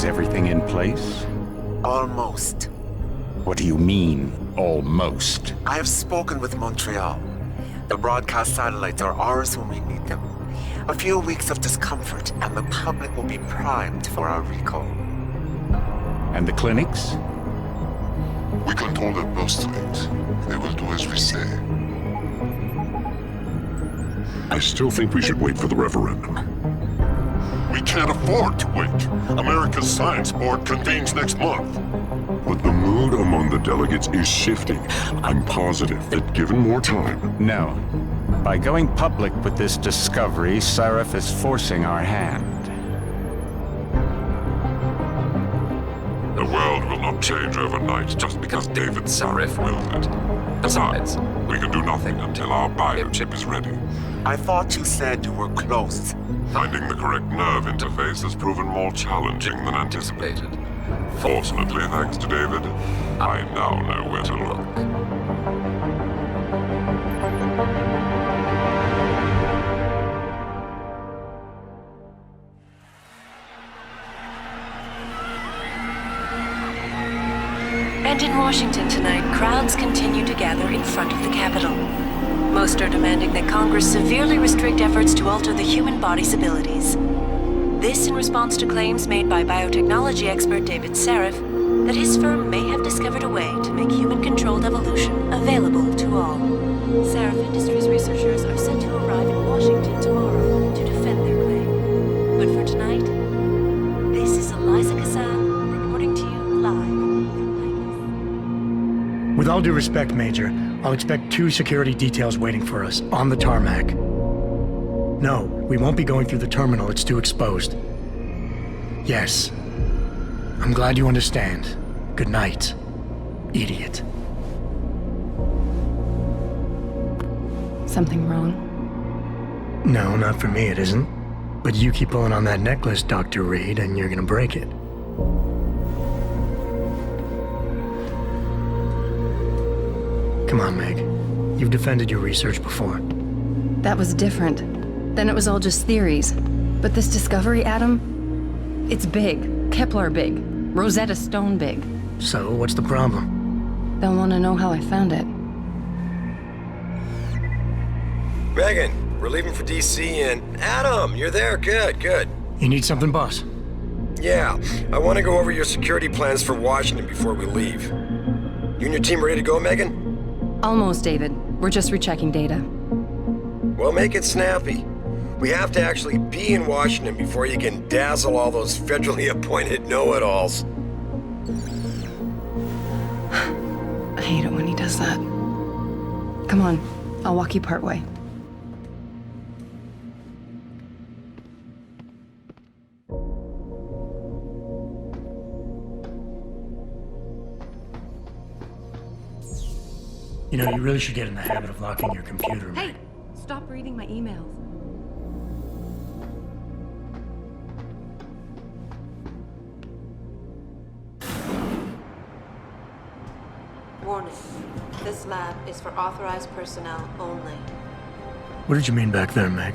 Is everything in place? Almost. What do you mean, almost? I have spoken with Montreal. The broadcast satellites are ours when we need them. A few weeks of discomfort, and the public will be primed for our recall. And the clinics? We control them most of it. They will do as we say. I still think we should wait for the referendum. We can't afford to wait. America's Science Board convenes next month. But the mood among the delegates is shifting. I'm positive that given more time... No. By going public with this discovery, Sarif is forcing our hand. The world will not change overnight just because David Sarif willed it. Besides, we can do nothing until our biochip is ready. I thought you said you were close. Finding the correct nerve interface has proven more challenging than anticipated. Fortunately, thanks to David, I now know where to look. And in Washington tonight, crowds continue to gather in front of the Capitol. Most are demanding that Congress severely restrict efforts to alter the human body's abilities. This in response to claims made by biotechnology expert David Sarif that his firm may have discovered a way to make human-controlled evolution available to all. Sarif Industries researchers are set to arrive in Washington tomorrow to defend their claim. But for tonight, this is Eliza Kassan reporting to you live. With all due respect, Major, I'll expect 2 security details waiting for us on the tarmac. No, we won't be going through the terminal. It's too exposed. Yes. I'm glad you understand. Good night, idiot. Something wrong? No, not for me it isn't. But you keep pulling on that necklace, Dr. Reed, and you're gonna break it. Come on, Meg. You've defended your research before. That was different. Then it was all just theories. But this discovery, Adam, it's big. Kepler big. Rosetta Stone big. So, what's the problem? They'll want to know how I found it. Megan, we're leaving for DC and... Adam, you're there. Good, good. You need something, boss? Yeah, I want to go over your security plans for Washington before we leave. You and your team ready to go, Megan? Almost, David. We're just rechecking data. Well, make it snappy. We have to actually be in Washington before you can dazzle all those federally appointed know-it-alls. I hate it when he does that. Come on, I'll walk you part way. You know, you really should get in the habit of locking your computer. Hey! Stop reading my emails. Warning. This lab is for authorized personnel only. What did you mean back there, Meg?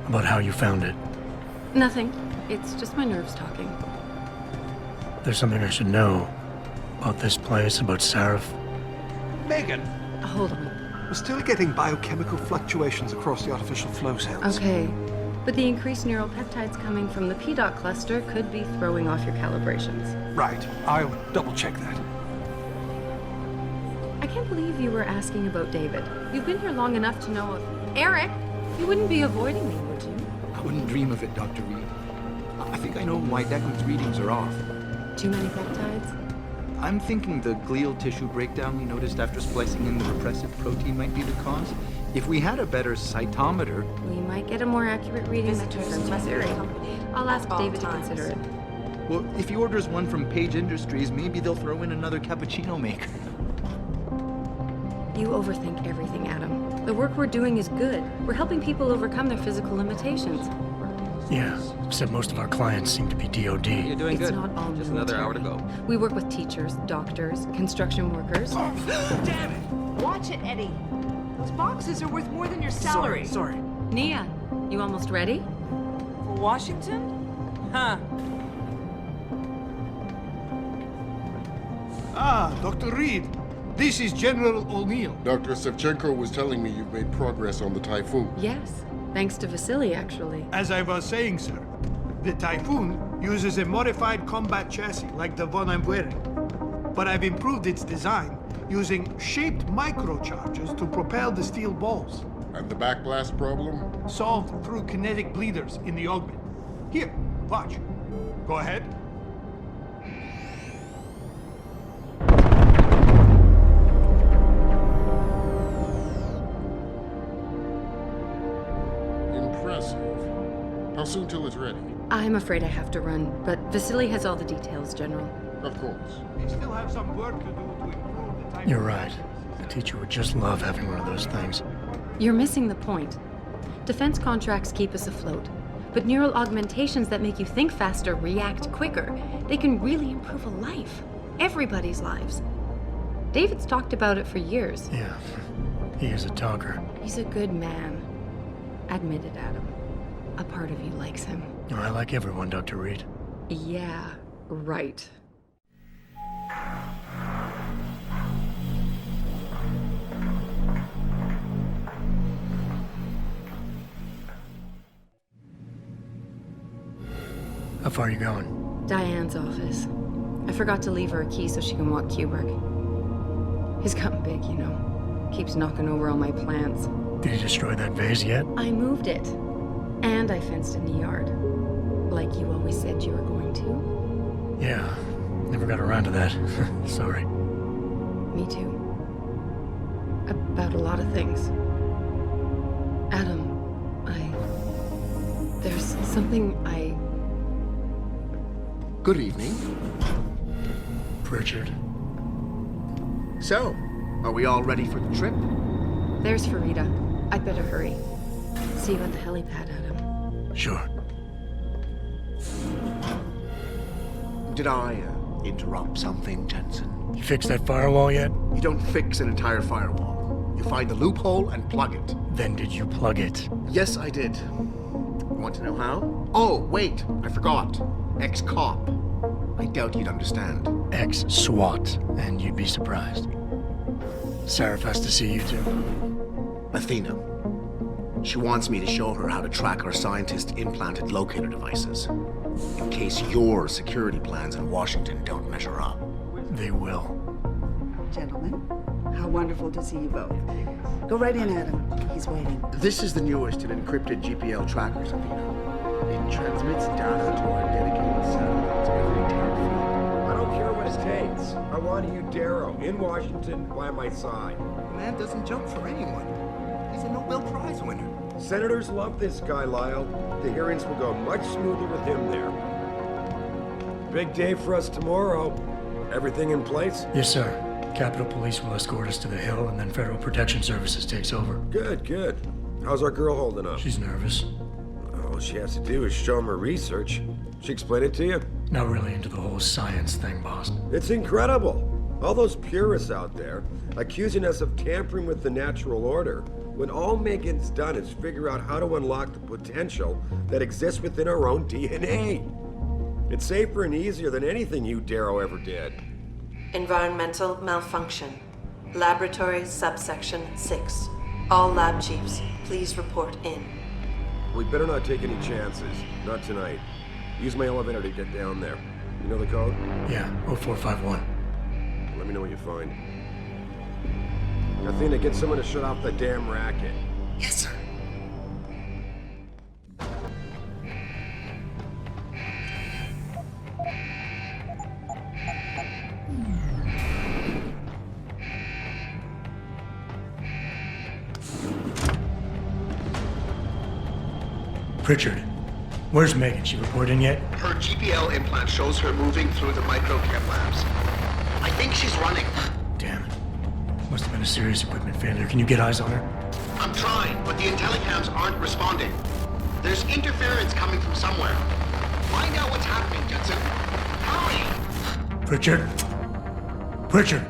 About how you found it? Nothing. It's just my nerves talking. There's something I should know. About this place, about Sarif. Megan! Hold on. We're still getting biochemical fluctuations across the artificial flow cells. Okay. But the increased neural peptides coming from the PDOT cluster could be throwing off your calibrations. Right. I'll double-check that. I can't believe you were asking about David. You've been here long enough to know... Eric! You wouldn't be avoiding me, would you? I wouldn't dream of it, Dr. Reed. I think I know why Declan's readings are off. Too many peptides? I'm thinking the glial tissue breakdown we noticed after splicing in the repressive protein might be the cause. If we had a better cytometer... We might get a more accurate reading that confirms your theory. I'll ask David to consider it. Well, if he orders one from Page Industries, maybe they'll throw in another cappuccino maker. You overthink everything, Adam. The work we're doing is good. We're helping people overcome their physical limitations. Yeah, except most of our clients seem to be DOD. You're doing It's good. not all Just another hour to go. We work with teachers, doctors, construction workers. Damn it! Watch it, Eddie. Those boxes are worth more than your salary. Sorry. Nia, you almost ready? For Washington? Huh. Ah, Dr. Reed. This is General O'Neill. Dr. Sevchenko was telling me you've made progress on the Typhoon. Yes, thanks to Vasily, actually. As I was saying, sir, the Typhoon uses a modified combat chassis like the one I'm wearing. But I've improved its design using shaped microcharges to propel the steel balls. And the backblast problem? Solved through kinetic bleeders in the augment. Here, watch. Go ahead. Impressive. How soon till it's ready? I'm afraid I have to run, but Vasily has all the details, General. Of course. We still have some work to do to improve the Typhoon. You're right. The teacher would just love having one of those things. You're missing the point. Defense contracts keep us afloat, but neural augmentations that make you think faster, react quicker, they can really improve a life. Everybody's lives. David's talked about it for years. Yeah, he is a talker. He's a good man. Admit it, Adam. A part of you likes him. I like everyone, Dr. Reed. Yeah, right. How far are you going? Diane's office. I forgot to leave her a key so she can walk Kubrick. He's gotten big, you know. Keeps knocking over all my plants. Did you destroy that vase yet? I moved it. And I fenced in the yard. Like you always said you were going to. Yeah, never got around to that. Sorry. Me too. About a lot of things. Adam, there's something I... Good evening. Pritchard. So, are we all ready for the trip? There's Farida. I'd better hurry. See you at the helipad, Adam. Sure. Did I interrupt something, Jensen? You fixed that firewall yet? You don't fix an entire firewall. You find the loophole and plug it. Then did you plug it? Yes, I did. Want to know how? Oh, wait, I forgot. Ex-cop. I doubt you'd understand. Ex-SWAT, and you'd be surprised. Sarif has to see you too. Athena. She wants me to show her how to track our scientist-implanted locator devices. In case your security plans in Washington don't measure up. They will. Gentlemen, how wonderful to see you both. Go right in, Adam. He's waiting. This is the newest in encrypted GPL trackers, Athena. It transmits data to our dedicated satellites every 10 feet. I don't care what it takes. I want you, Darrow, in Washington, by my side. The man doesn't jump for anyone. He's a Nobel Prize winner. Senators love this guy, Lyle. The hearings will go much smoother with him there. Big day for us tomorrow. Everything in place? Yes, sir. Capitol Police will escort us to the Hill, and then Federal Protection Services takes over. Good, good. How's our girl holding up? She's nervous. All she has to do is show him her research. She explain it to you? Not really into the whole science thing, boss. It's incredible. All those purists out there accusing us of tampering with the natural order, when all Megan's done is figure out how to unlock the potential that exists within our own DNA. It's safer and easier than anything you, Darrow, ever did. Environmental malfunction. Laboratory subsection 6. All lab chiefs, please report in. We better not take any chances. Not tonight. Use my elevator to get down there. You know the code? Yeah, 0451. Let me know what you find. Athena, get someone to shut off the damn racket. Yes, sir. Pritchard, where's Megan? She report in yet? Her GPL implant shows her moving through the microchem labs. I think she's running. Damn it. Must have been a serious equipment failure. Can you get eyes on her? I'm trying, but the intellicams aren't responding. There's interference coming from somewhere. Find out what's happening, Jensen. Hurry! Pritchard? Pritchard!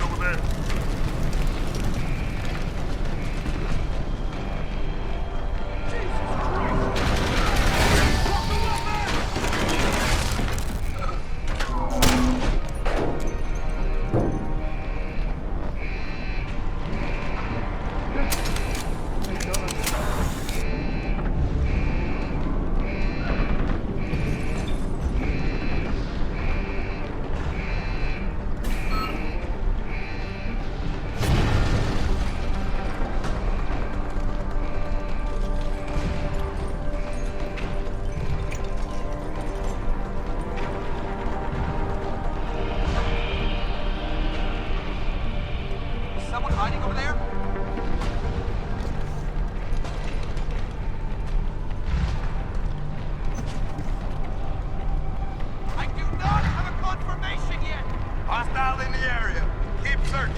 over there? Someone hiding over there? I do not have a confirmation yet! Hostile in the area. Keep searching.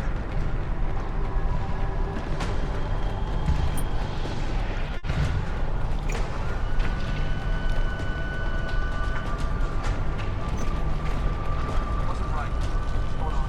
Wasn't right. What's going on?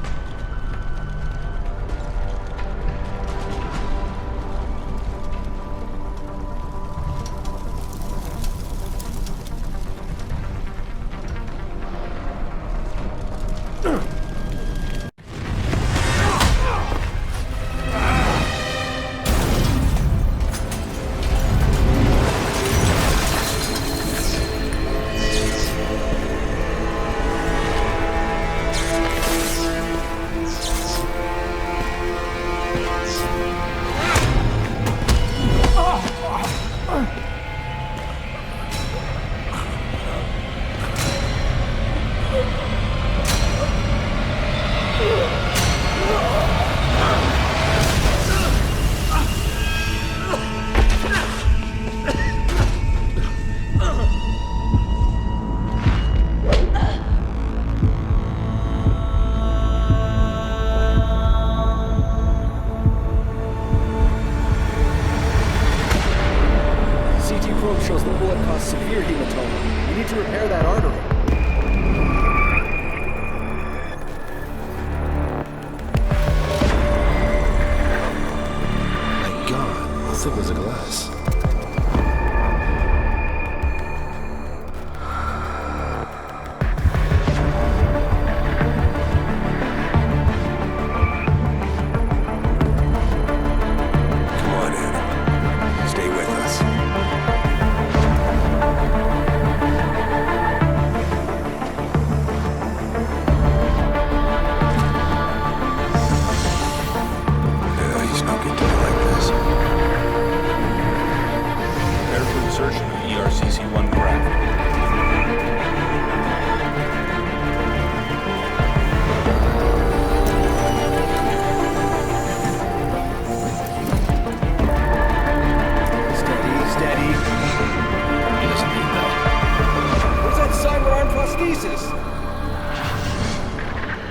shows the bullet caused severe hematoma. We need to repair that artery. My God, how thick was the glass?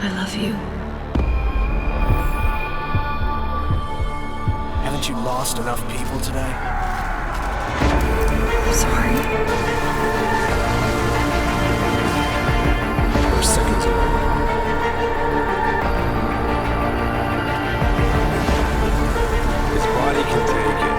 I love you. Haven't you lost enough people today? I'm sorry. We're seconds away. His body can take it.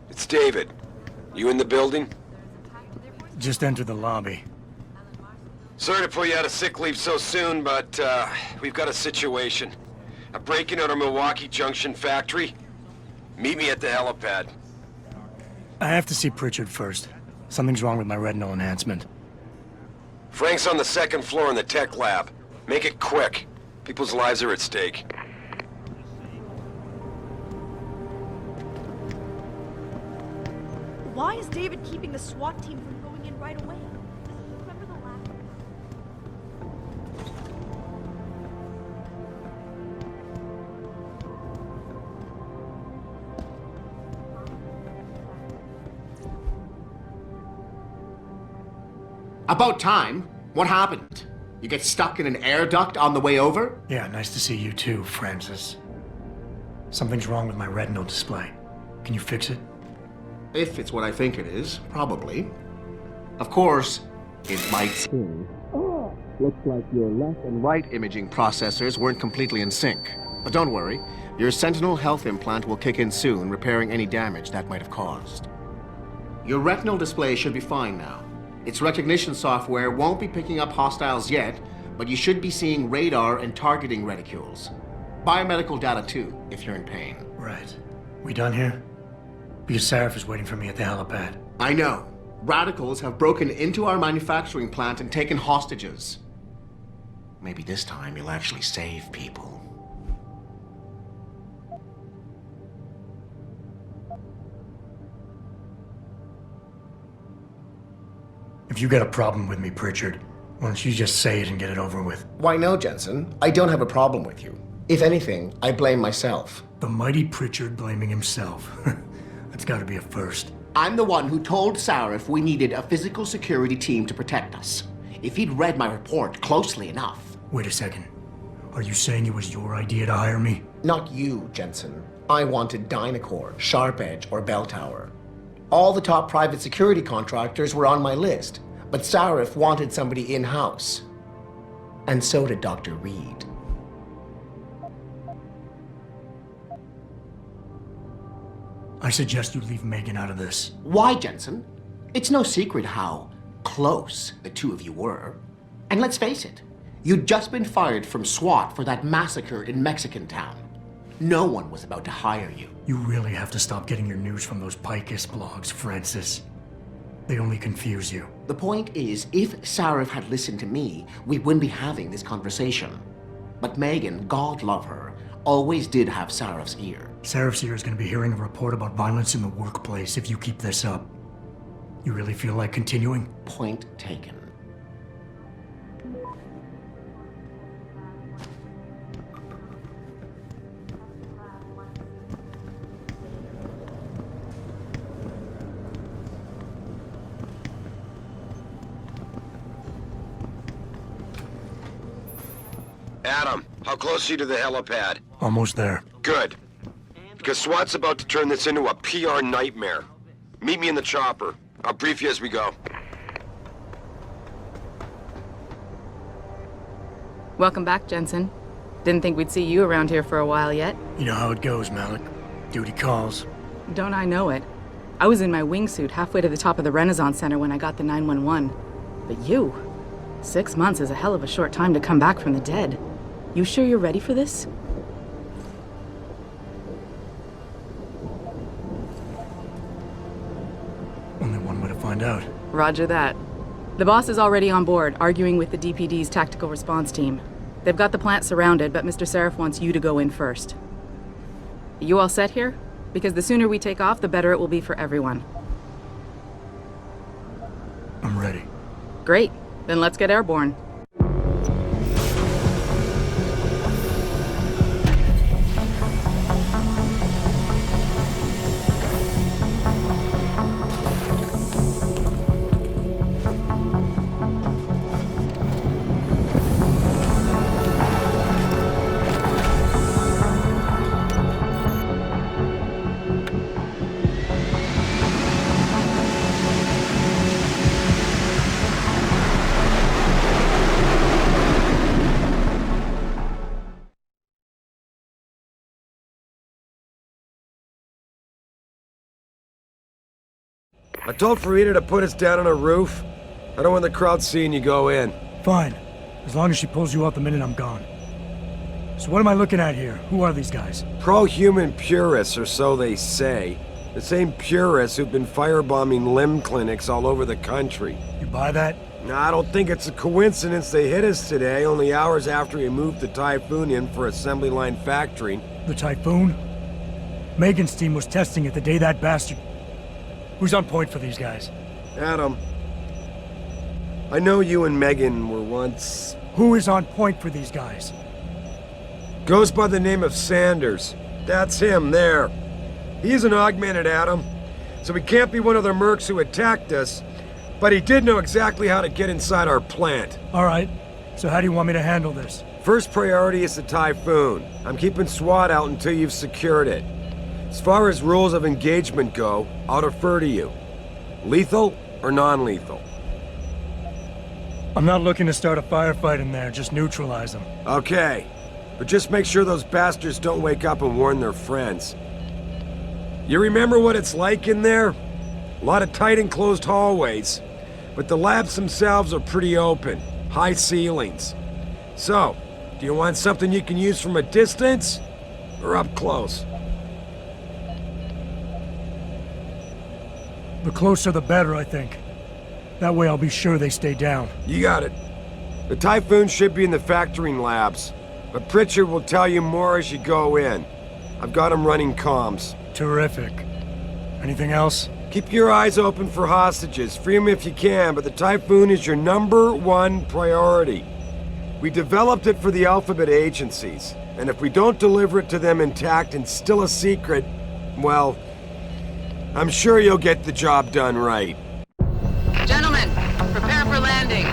It's David. You in the building? Just entered the lobby. Sorry to put you out of sick leave so soon, but we've got a situation. A break-in at our Milwaukee Junction factory. Meet me at the helipad. I have to see Pritchard first. Something's wrong with my retinal enhancement. Frank's on the second floor in the tech lab. Make it quick. People's lives are at stake. Why is David keeping the SWAT team from going in right away? Remember the last... About time. What happened? You get stuck in an air duct on the way over? Yeah, nice to see you too, Francis. Something's wrong with my retinal display. Can you fix it? If it's what I think it is, probably. Of course, it might seem. Looks like your left and right imaging processors weren't completely in sync. But don't worry, your Sentinel health implant will kick in soon, repairing any damage that might have caused. Your retinal display should be fine now. Its recognition software won't be picking up hostiles yet, but you should be seeing radar and targeting reticules. Biomedical data too, if you're in pain. Right. We done here? Because Sarif is waiting for me at the helipad. I know. Radicals have broken into our manufacturing plant and taken hostages. Maybe this time you'll actually save people. If you got a problem with me, Pritchard, why don't you just say it and get it over with? Why no, Jensen? I don't have a problem with you. If anything, I blame myself. The mighty Pritchard blaming himself. That's gotta be a first. I'm the one who told Sarif we needed a physical security team to protect us. If he'd read my report closely enough. Wait a second. Are you saying it was your idea to hire me? Not you, Jensen. I wanted Dynacore, Sharp Edge, or Bell Tower. All the top private security contractors were on my list, but Sarif wanted somebody in-house. And so did Dr. Reed. I suggest you leave Megan out of this. Why, Jensen? It's no secret how close the two of you were. And let's face it, you'd just been fired from SWAT for that massacre in Mexican Town. No one was about to hire you. You really have to stop getting your news from those Pacifist blogs, Francis. They only confuse you. The point is, if Sarif had listened to me, we wouldn't be having this conversation. But Megan, God love her, always did have Sarif's ear. Sarif's ear is going to be hearing a report about violence in the workplace if you keep this up. You really feel like continuing? Point taken. Adam, how close are you to the helipad? Almost there. Good. Because SWAT's about to turn this into a PR nightmare. Meet me in the chopper. I'll brief you as we go. Welcome back, Jensen. Didn't think we'd see you around here for a while yet. You know how it goes, Malik. Duty calls. Don't I know it? I was in my wingsuit halfway to the top of the Renaissance Center when I got the 911. But you? 6 months is a hell of a short time to come back from the dead. You sure you're ready for this? Only one way to find out. Roger that. The boss is already on board, arguing with the DPD's tactical response team. They've got the plant surrounded, but Mr. Sarif wants you to go in first. You all set here? Because the sooner we take off, the better it will be for everyone. I'm ready. Great. Then let's get airborne. I told Farida to put us down on a roof. I don't want the crowd seeing you go in. Fine. As long as she pulls you out the minute I'm gone. So what am I looking at here? Who are these guys? Pro-human purists, or so they say. The same purists who've been firebombing limb clinics all over the country. You buy that? Nah, I don't think it's a coincidence they hit us today, only hours after we moved the Typhoon in for assembly line factory. The Typhoon? Megan's team was testing it the day that bastard... Who's on point for these guys? Adam. I know you and Megan were once... Who is on point for these guys? Goes by the name of Sanders. That's him, there. He's an augmented, Adam. So he can't be one of the mercs who attacked us, but he did know exactly how to get inside our plant. All right. So how do you want me to handle this? First priority is the Typhoon. I'm keeping SWAT out until you've secured it. As far as rules of engagement go, I'll defer to you. Lethal or non-lethal? I'm not looking to start a firefight in there, just neutralize them. Okay. But just make sure those bastards don't wake up and warn their friends. You remember what it's like in there? A lot of tight enclosed hallways. But the labs themselves are pretty open. High ceilings. So, do you want something you can use from a distance? Or up close? The closer the better, I think. That way I'll be sure they stay down. You got it. The Typhoon should be in the factoring labs. But Pritchard will tell you more as you go in. I've got him running comms. Terrific. Anything else? Keep your eyes open for hostages. Free them if you can, but the Typhoon is your #1 priority. We developed it for the Alphabet agencies, and if we don't deliver it to them intact and still a secret, well, I'm sure you'll get the job done right. Gentlemen, prepare for landing.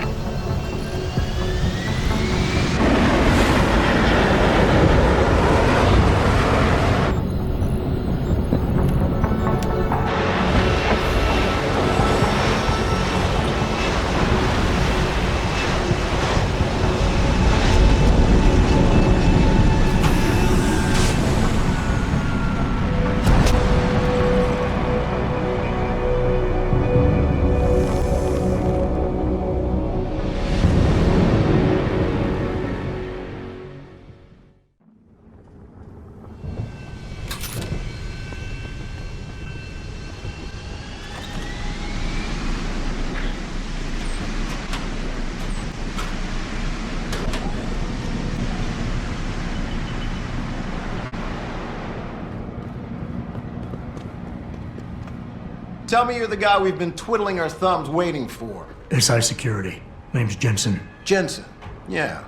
Tell me you're the guy we've been twiddling our thumbs waiting for. SI Security. Name's Jensen. Jensen. Yeah.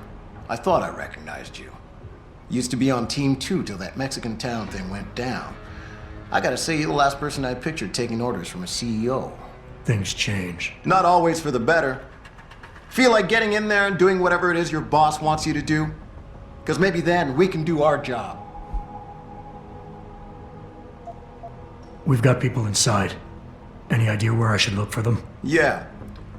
I thought I recognized you. Used to be on Team 2 till that Mexican town thing went down. I gotta say, you're the last person I pictured taking orders from a CEO. Things change. Not always for the better. Feel like getting in there and doing whatever it is your boss wants you to do? Because maybe then we can do our job. We've got people inside. Any idea where I should look for them? Yeah.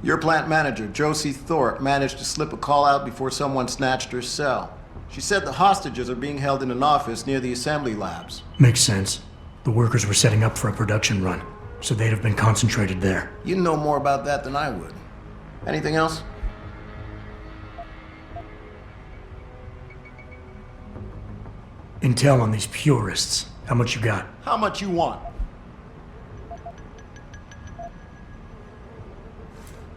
Your plant manager, Josie Thorpe, managed to slip a call out before someone snatched her cell. She said the hostages are being held in an office near the assembly labs. Makes sense. The workers were setting up for a production run, so they'd have been concentrated there. You know more about that than I would. Anything else? Intel on these purists. How much you got? How much you want?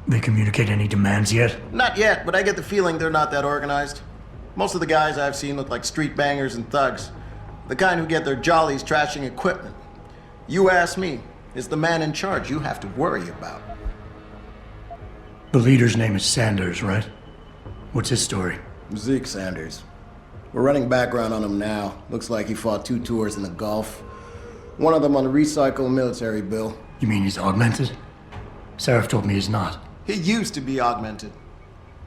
They communicate any demands yet? Not yet, but I get the feeling they're not that organized. Most of the guys I've seen look like street bangers and thugs. The kind who get their jollies trashing equipment. You ask me, it's the man in charge you have to worry about. The leader's name is Sanders, right? What's his story? Zeke Sanders. We're running background on him now. Looks like he fought 2 tours in the Gulf. One of them on a recycled military bill. You mean he's augmented? Sarif told me he's not. He used to be augmented.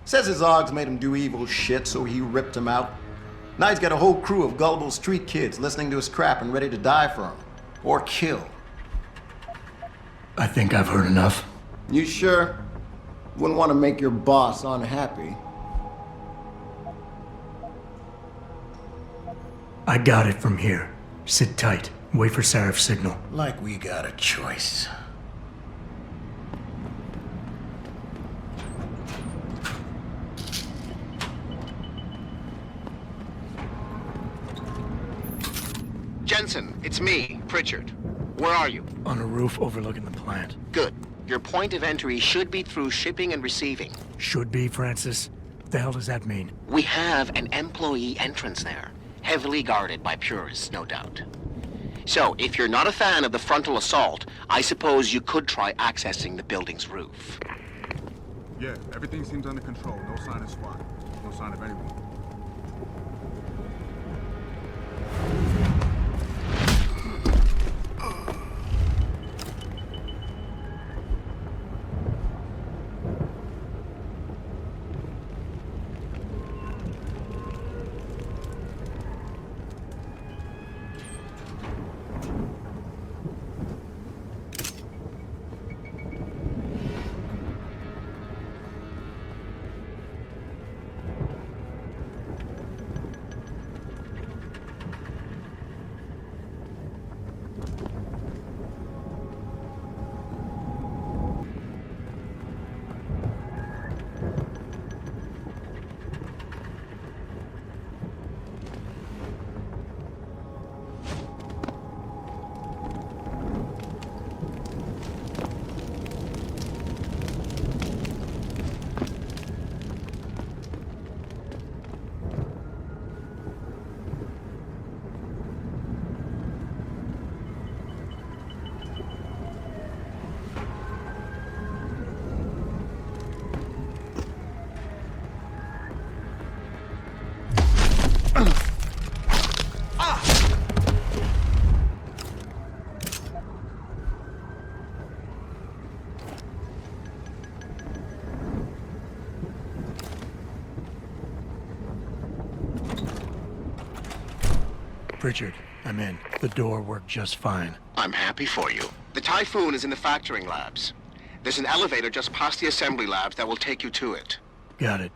Says his augs made him do evil shit, so he ripped him out. Now he's got a whole crew of gullible street kids listening to his crap and ready to die for him. Or kill. I think I've heard enough. You sure? Wouldn't want to make your boss unhappy. I got it from here. Sit tight. Wait for Sarif's signal. Like we got a choice. It's me, Pritchard. Where are you? On a roof overlooking the plant. Good. Your point of entry should be through shipping and receiving. Should be, Francis? What the hell does that mean? We have an employee entrance there, heavily guarded by purists, no doubt. So, if you're not a fan of the frontal assault, I suppose you could try accessing the building's roof. Yeah, everything seems under control. No sign of SWAT. No sign of anyone. Pritchard, I'm in. The door worked just fine. I'm happy for you. The Typhoon is in the factoring labs. There's an elevator just past the assembly labs that will take you to it. Got it.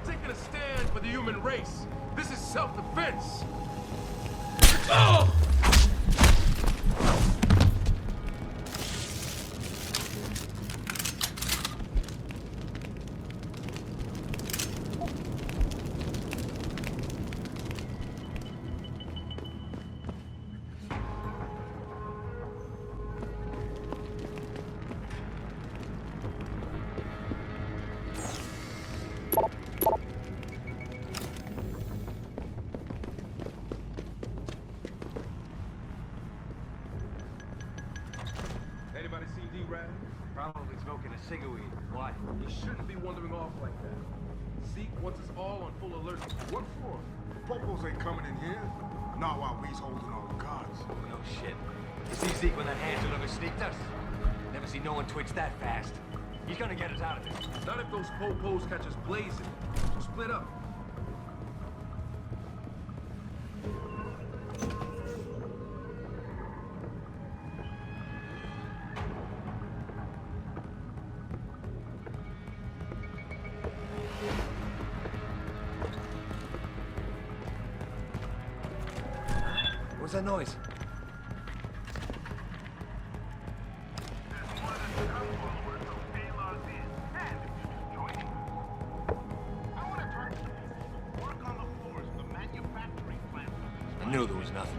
Taking a stand for the human race. This is self-defense. Oh! Anybody see D-Rad? Probably smoking a cigarette. Why? He shouldn't be wandering off like that. Zeke wants us all on full alert. What for? Popos ain't coming in here. Not while we's holding all the cards. No shit. You see Zeke when that Hansel ever sneaked us? Never see no one twitch that fast. He's gonna get us out of this. Not if those po-pos catch us blazing. So split up. What's that noise? I knew there was nothing.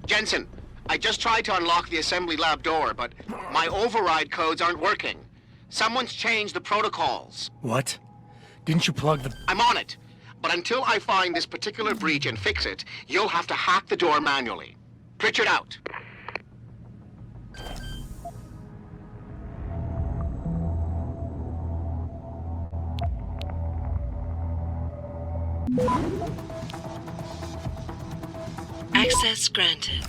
Jensen, I just tried to unlock the assembly lab door, but my override codes aren't working. Someone's changed the protocols. What? Didn't you plug the... I'm on it. But until I find this particular breach and fix it, you'll have to hack the door manually. Pritchard out. Access granted.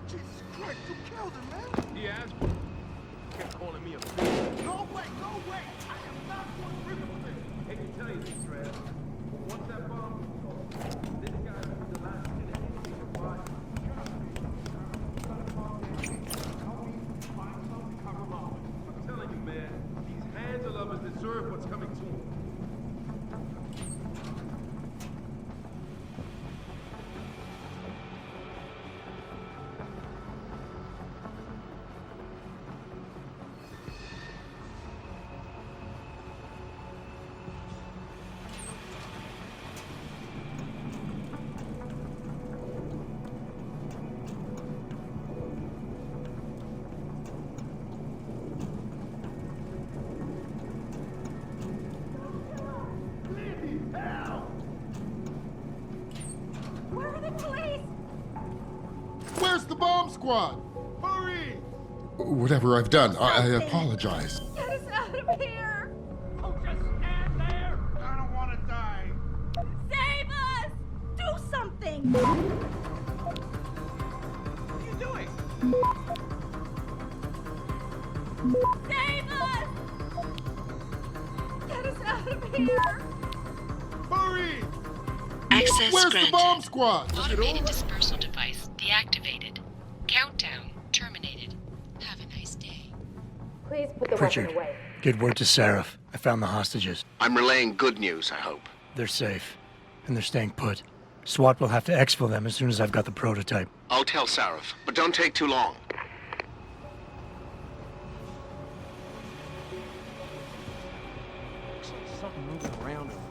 Jesus Christ, you killed him, man! He asked me. He kept calling me a bitch. No way, no way! I am not going to rip with this! Hate to tell you this, Trev. But once that bomb was off, this guy was the last thing that hit me in the body. I'm telling you, man, these handle lovers deserve what's coming to them. Where's the bomb squad? Hurry! Whatever I've done, I apologize. Get us out of here! Oh, just stand there! I don't want to die. Save us! Do something! What are you doing? Save us! Get us out of here! Hurry! Access Where's granted. the bomb squad? Automated dispersal device deactivated. Countdown terminated. Have a nice day. Please put the Pritchard, weapon away. get word to Sarif. I found the hostages. I'm relaying good news, I hope. They're safe, and they're staying put. SWAT will have to exfil them as soon as I've got the prototype. I'll tell Sarif, but don't take too long. Looks like something moving around over there.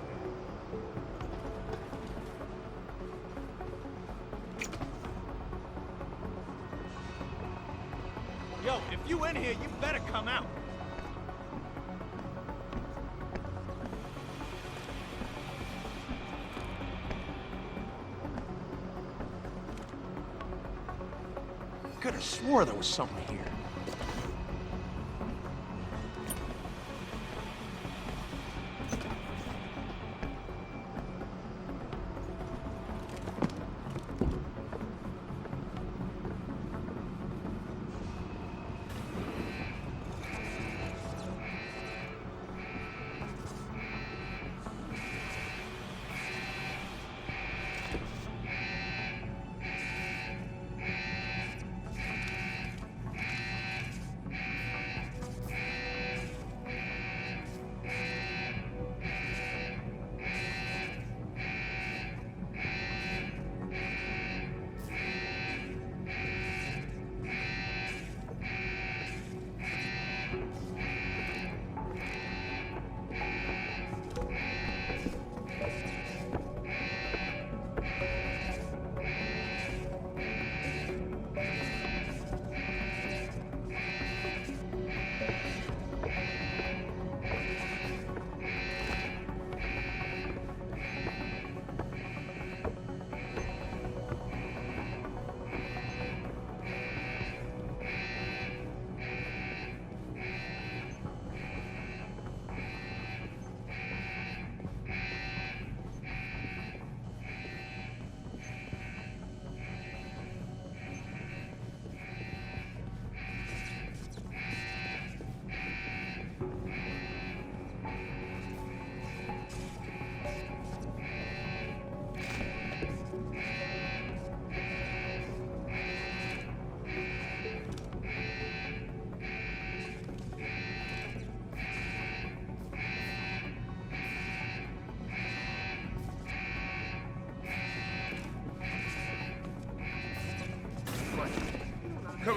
Yo, if you in here, you better come out. Could have swore there was something here.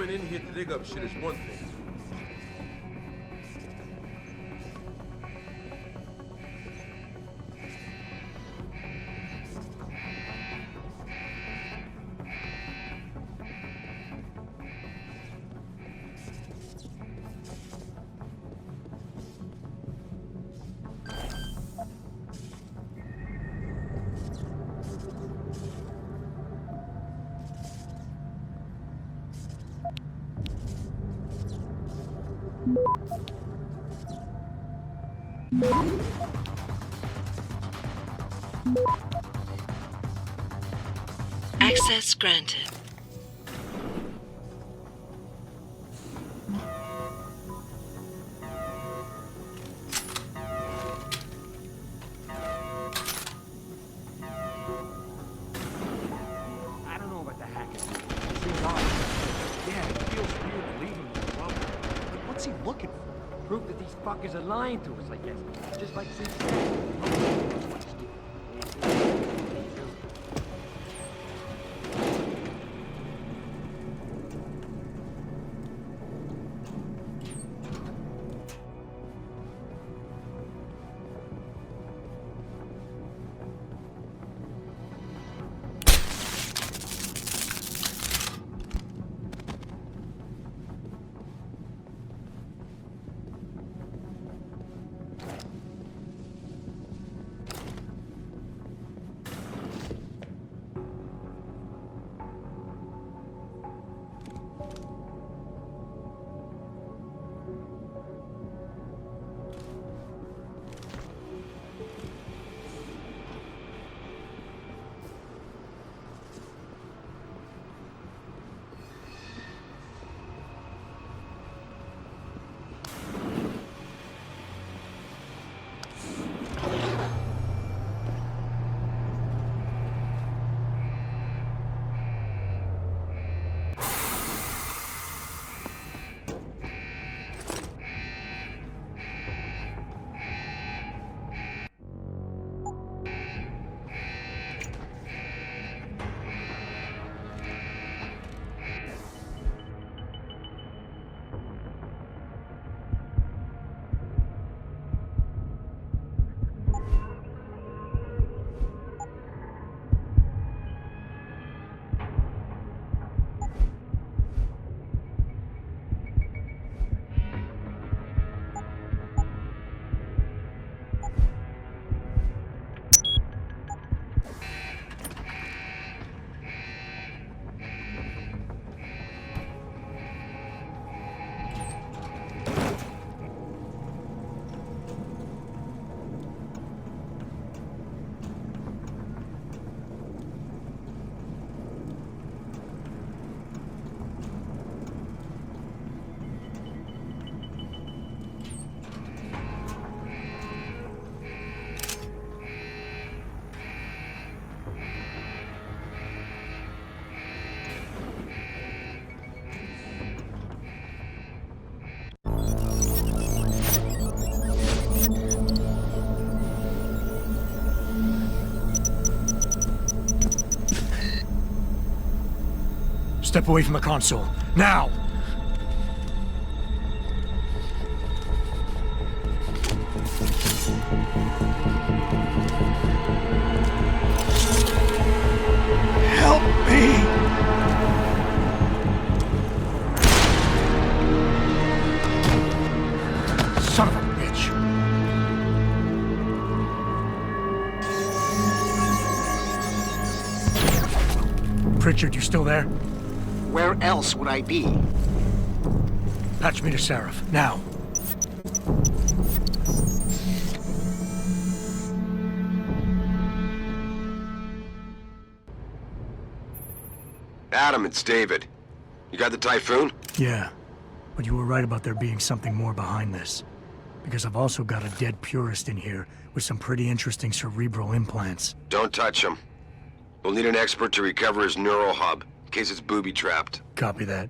Going in here to dig up shit is one thing. Access granted. I don't know about the hacking. It seems odd. Yeah, it feels weird leaving him alone. But what's he looking for? Proof that these fuckers are lying to us, I guess. Just like Sid said. Step away from the console. Now! Help me! Son of a bitch! Pritchard, you still there? Where else would I be? Patch me to Seraph, now. Adam, it's David. You got the Typhoon? Yeah, but you were right about there being something more behind this. Because I've also got a dead purist in here with some pretty interesting cerebral implants. Don't touch him. We'll need an expert to recover his neural hub, in case it's booby-trapped. Copy that.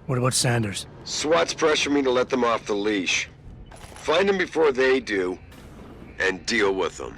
What about Sanders? SWAT's pressure me to let them off the leash. Find them before they do, and deal with them.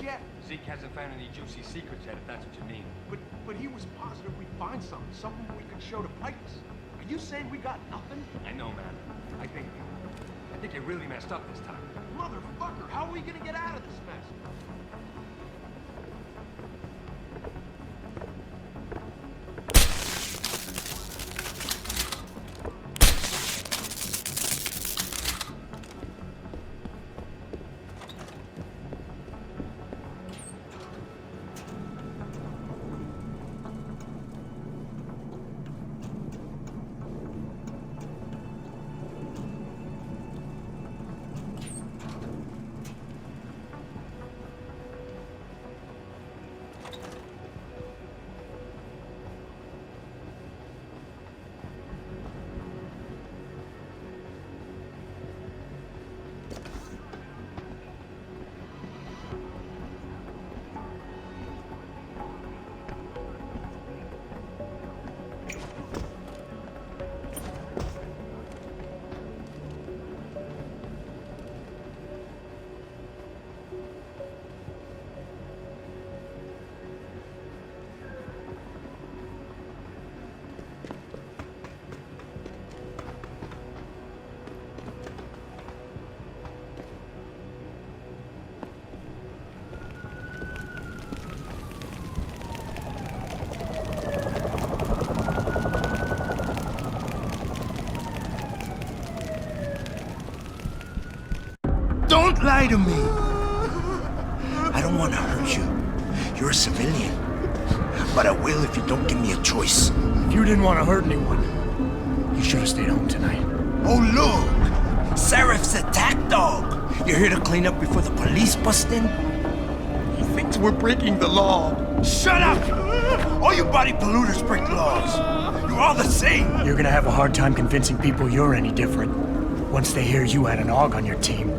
yet? Zeke hasn't found any juicy secrets yet, if that's what you mean. But he was positive we'd find something we could show to Picus. Are you saying we got nothing? I know, man. I think you really messed up this time. Motherfucker, how are we gonna get out of this mess? Don't lie to me! I don't want to hurt you. You're a civilian. But I will if you don't give me a choice. If you didn't want to hurt anyone, you should have stayed home tonight. Oh, look! Serif's attack dog! You're here to clean up before the police bust in? He thinks we're breaking the law. Shut up! All you body polluters break laws. You're all the same. You're gonna have a hard time convincing people you're any different once they hear you had an AUG on your team.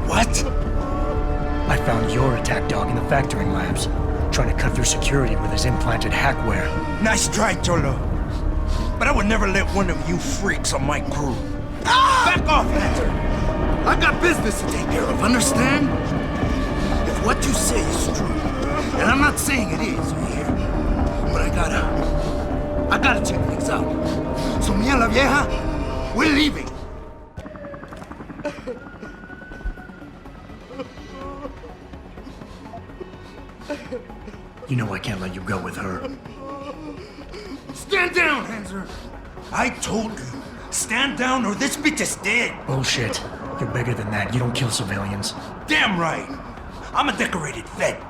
What? I found your attack dog in the factoring labs, trying to cut through security with his implanted hackware. Nice try, Cholo. But I would never let one of you freaks on my crew. Ah! Back off, Hunter! I got business to take care of, understand? If what you say is true, and I'm not saying it is here, but I gotta check things out. So me and la vieja, we're leaving. You know I can't let you go with her. Stand down, Hanser! I told you, stand down or this bitch is dead! Bullshit. You're bigger than that. You don't kill civilians. Damn right! I'm a decorated vet,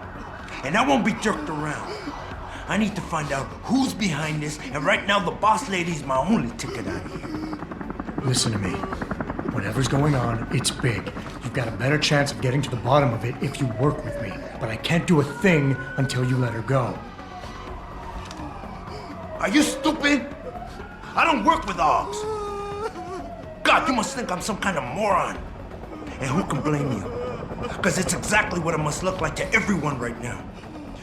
and I won't be jerked around. I need to find out who's behind this, and right now the boss lady's my only ticket out of here. Listen to me. Whatever's going on, it's big. You've got a better chance of getting to the bottom of it if you work with me. But I can't do a thing until you let her go. Are you stupid? I don't work with AUGs. God, you must think I'm some kind of moron. And who can blame you? Because it's exactly what it must look like to everyone right now.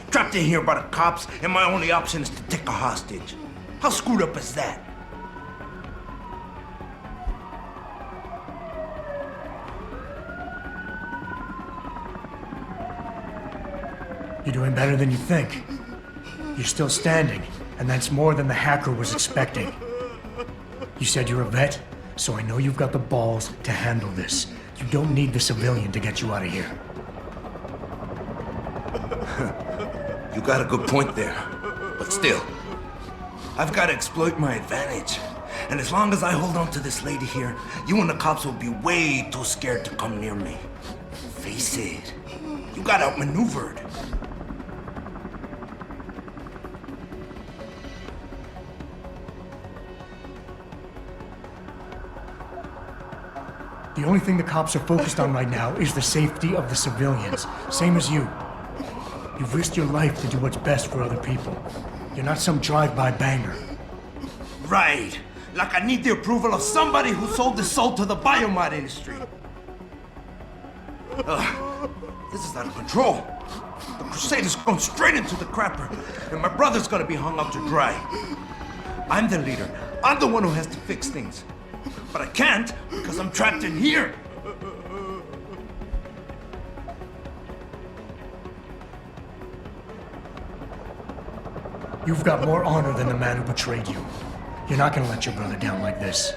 Trapped in here by the cops, and my only option is to take a hostage. How screwed up is that? You're doing better than you think. You're still standing, and that's more than the hacker was expecting. You said you're a vet, so I know you've got the balls to handle this. You don't need the civilian to get you out of here. You got a good point there. But still, I've got to exploit my advantage. And as long as I hold on to this lady here, you and the cops will be way too scared to come near me. Face it, you got outmaneuvered. The only thing the cops are focused on right now is the safety of the civilians, same as you. You've risked your life to do what's best for other people. You're not some drive-by banger. Right. Like I need the approval of somebody who sold his soul to the biomod industry. This is out of control. The Crusaders going straight into the crapper, and my brother's gonna be hung up to dry. I'm the leader. I'm the one who has to fix things. But I can't because I'm trapped in here. You've got more honor than the man who betrayed you. You're not gonna let your brother down like this.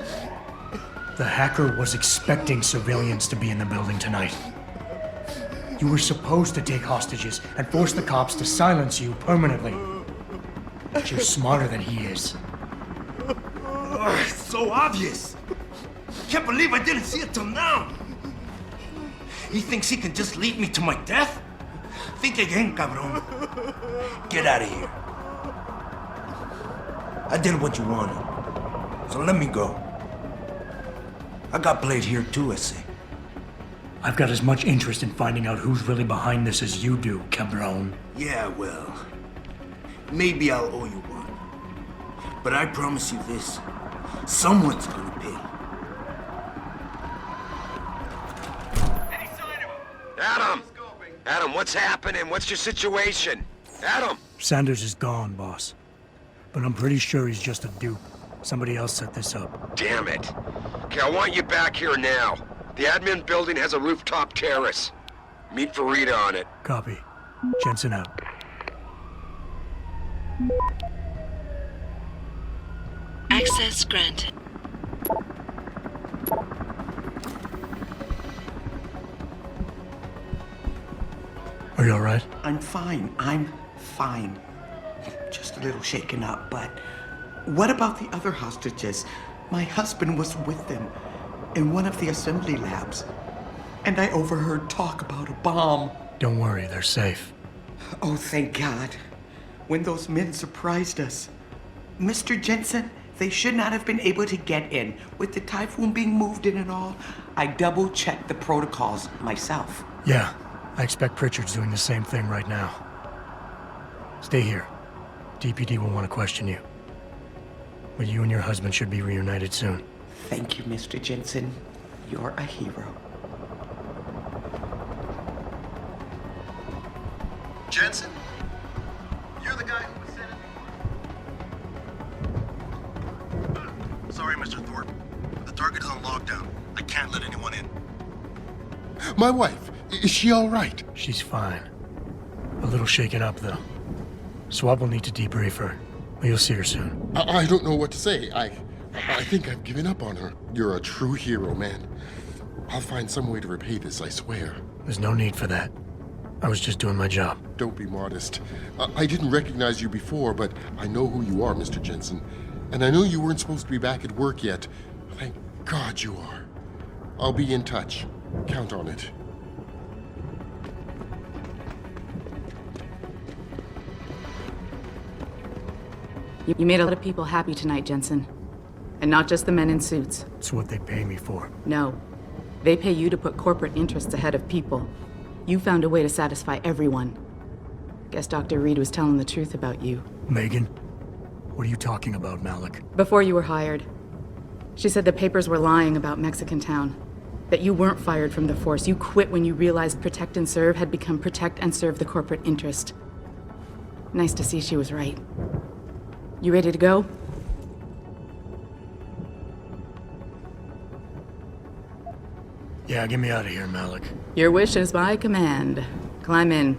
The hacker was expecting civilians to be in the building tonight. You were supposed to take hostages and force the cops to silence you permanently. But you're smarter than he is. It's so obvious. Can't believe I didn't see it till now. He thinks he can just lead me to my death? Think again, cabron. Get out of here. I did what you wanted, so let me go. I got played here too, I say. I've got as much interest in finding out who's really behind this as you do, cabron. Yeah, well, maybe I'll owe you one. But I promise you this, someone's gonna pay. Adam! Adam, what's happening? What's your situation? Adam! Sanders is gone, boss. But I'm pretty sure he's just a dupe. Somebody else set this up. Damn it. Okay, I want you back here now. The admin building has a rooftop terrace. Meet for Rita on it. Copy. Jensen out. Access granted. Are you alright? I'm fine. I'm fine. Just a little shaken up, but what about the other hostages? My husband was with them in one of the assembly labs, and I overheard talk about a bomb. Don't worry, they're safe. Oh, thank God. When those men surprised us. Mr. Jensen, they should not have been able to get in. With the Typhoon being moved in and all, I double-checked the protocols myself. Yeah, I expect Pritchard's doing the same thing right now. Stay here. DPD will want to question you. But you and your husband should be reunited soon. Thank you, Mr. Jensen. You're a hero. Jensen? You're the guy who was sent in? Sorry, Mr. Thorpe. The target is on lockdown. I can't let anyone in. My wife, is she all right? She's fine. A little shaken up, though. Swab will need to debrief her. But you'll see her soon. I don't know what to say. I think I've given up on her. You're a true hero, man. I'll find some way to repay this, I swear. There's no need for that. I was just doing my job. Don't be modest. I didn't recognize you before, but I know who you are, Mr. Jensen. And I know you weren't supposed to be back at work yet. Thank God you are. I'll be in touch. Count on it. You made a lot of people happy tonight, Jensen. And not just the men in suits. It's what they pay me for. No. They pay you to put corporate interests ahead of people. You found a way to satisfy everyone. Guess Dr. Reed was telling the truth about you. Megan? What are you talking about, Malik? Before you were hired, she said the papers were lying about Mexican Town. That you weren't fired from the force. You quit when you realized Protect and Serve had become Protect and Serve the corporate interest. Nice to see she was right. You ready to go? Yeah, get me out of here, Malik. Your wish is my command. Climb in.